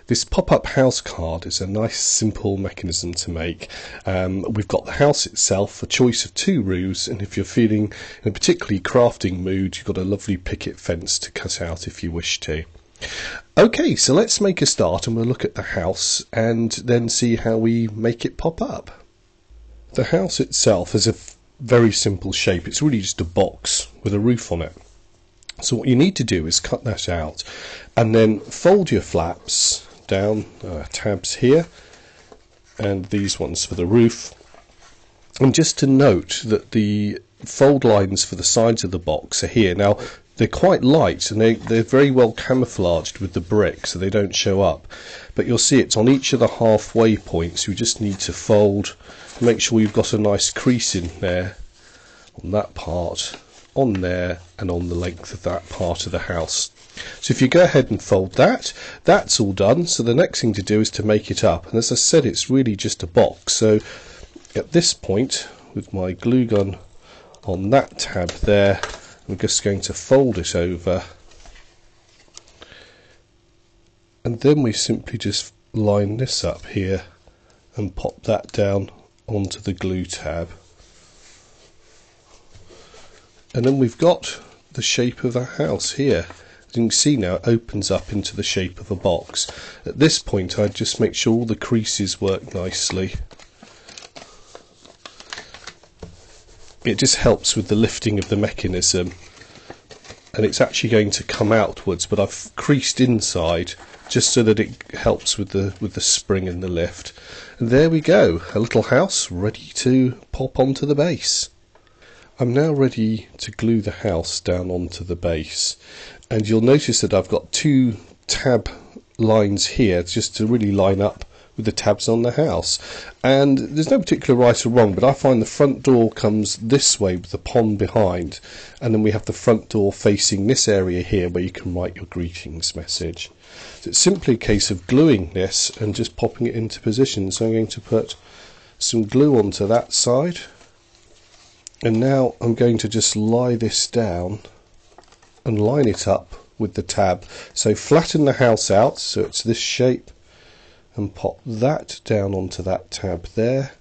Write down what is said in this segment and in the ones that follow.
This pop-up house card is a nice simple mechanism to make. We've got the house itself, a choice of 2 roofs, and if you're feeling in a particularly crafting mood, you've got a lovely picket fence to cut out if you wish to. Okay, so let's make a start and we'll look at the house and then see how we make it pop up. The house itself is a very simple shape. It's really just a box with a roof on it. So what you need to do is cut that out and then fold your flaps down, tabs here and these ones for the roof. And just to note that the fold lines for the sides of the box are here. Now they're quite light and they're very well camouflaged with the brick so they don't show up. But you'll see it's on each of the halfway points. You just need to fold, make sure you've got a nice crease in there on that part, on there and on the length of that part of the house. So if you go ahead and fold that, that's all done. So the next thing to do is to make it up, and as I said, it's really just a box. So at this point, with my glue gun on that tab there, I'm just going to fold it over, and then we simply just line this up here and pop that down onto the glue tab. And then we've got the shape of a house here. As you can see now, it opens up into the shape of a box. At this point, I just make sure all the creases work nicely. It just helps with the lifting of the mechanism. And it's actually going to come outwards, but I've creased inside just so that it helps with the spring and the lift. And there we go, a little house ready to pop onto the base. I'm now ready to glue the house down onto the base, and you'll notice that I've got 2 tab lines here just to really line up with the tabs on the house. And there's no particular right or wrong, but I find the front door comes this way with the pond behind, and then we have the front door facing this area here where you can write your greetings message. So it's simply a case of gluing this and just popping it into position. So I'm going to put some glue onto that side. And now I'm going to just lie this down and line it up with the tab. So flatten the house out so it's this shape and pop that down onto that tab there.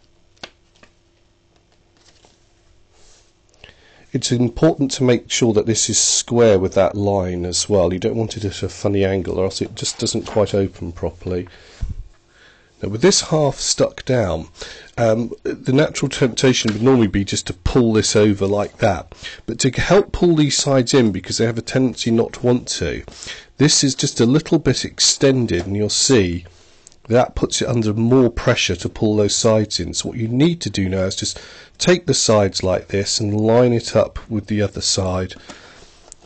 It's important to make sure that this is square with that line as well. You don't want it at a funny angle or else it just doesn't quite open properly. Now with this half stuck down, the natural temptation would normally be just to pull this over like that. But to help pull these sides in, because they have a tendency not to want to, this is just a little bit extended, and you'll see that puts it under more pressure to pull those sides in. So what you need to do now is just take the sides like this and line it up with the other side,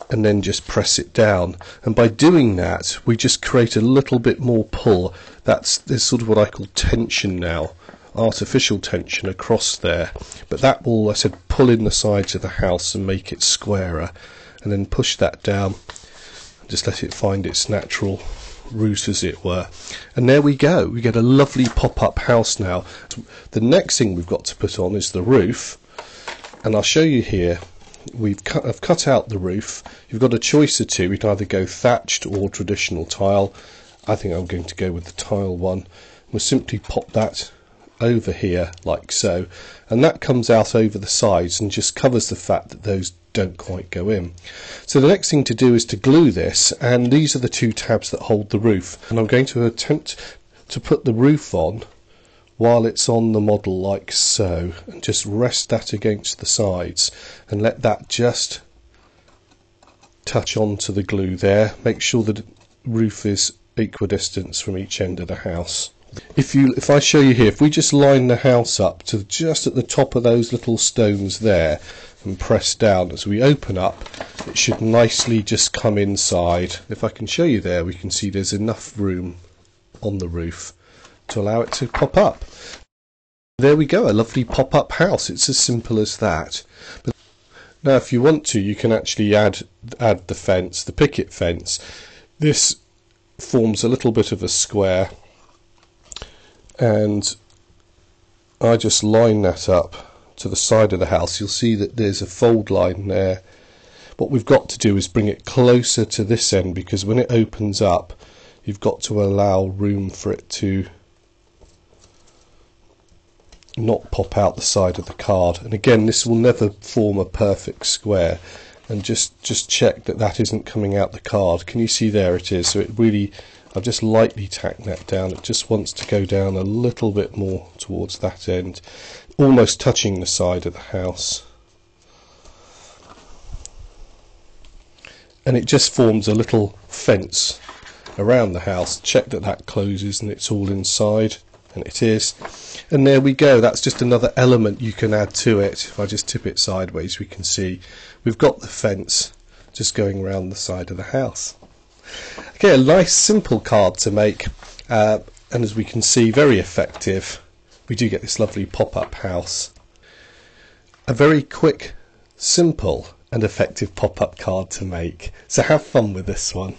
and then just press it down. And by doing that, we just create a little bit more pull. There's sort of what I call tension now, artificial tension across there. But that will, I said, pull in the sides of the house and make it squarer. And then push that down, and just let it find its natural route, as it were. And there we go. We get a lovely pop-up house now. The next thing we've got to put on is the roof. And I'll show you here. I've cut out the roof. You've got a choice of 2. You can either go thatched or traditional tile. I think I'm going to go with the tile one. We'll simply pop that over here like so, and that comes out over the sides and just covers the fact that those don't quite go in. So the next thing to do is to glue this, and these are the 2 tabs that hold the roof, and I'm going to attempt to put the roof on while it's on the model like so, and just rest that against the sides and let that just touch onto the glue there. Make sure that the roof is equidistant from each end of the house. If I show you here, if we just line the house up to just at the top of those little stones there and press down, as we open up, it should nicely just come inside. If I can show you there, we can see there's enough room on the roof to allow it to pop up. There we go, a lovely pop-up house. It's as simple as that. But now if you want to, you can actually add the fence, the picket fence. This forms a little bit of a square, and I just line that up to the side of the house. You'll see that there's a fold line there. What we've got to do is bring it closer to this end, because when it opens up you've got to allow room for it to not pop out the side of the card. And again, this will never form a perfect square, and just check that that isn't coming out the card. Can you see there it is? So it really, I've just lightly tacked that down. It just wants to go down a little bit more towards that end, almost touching the side of the house. And it just forms a little fence around the house. Check that that closes and it's all inside, and it is. And there we go, that's just another element you can add to it. If I just tip it sideways, we can see we've got the fence just going around the side of the house. Okay, a nice simple card to make, and as we can see, very effective. We do get this lovely pop-up house. A very quick, simple and effective pop-up card to make. So have fun with this one.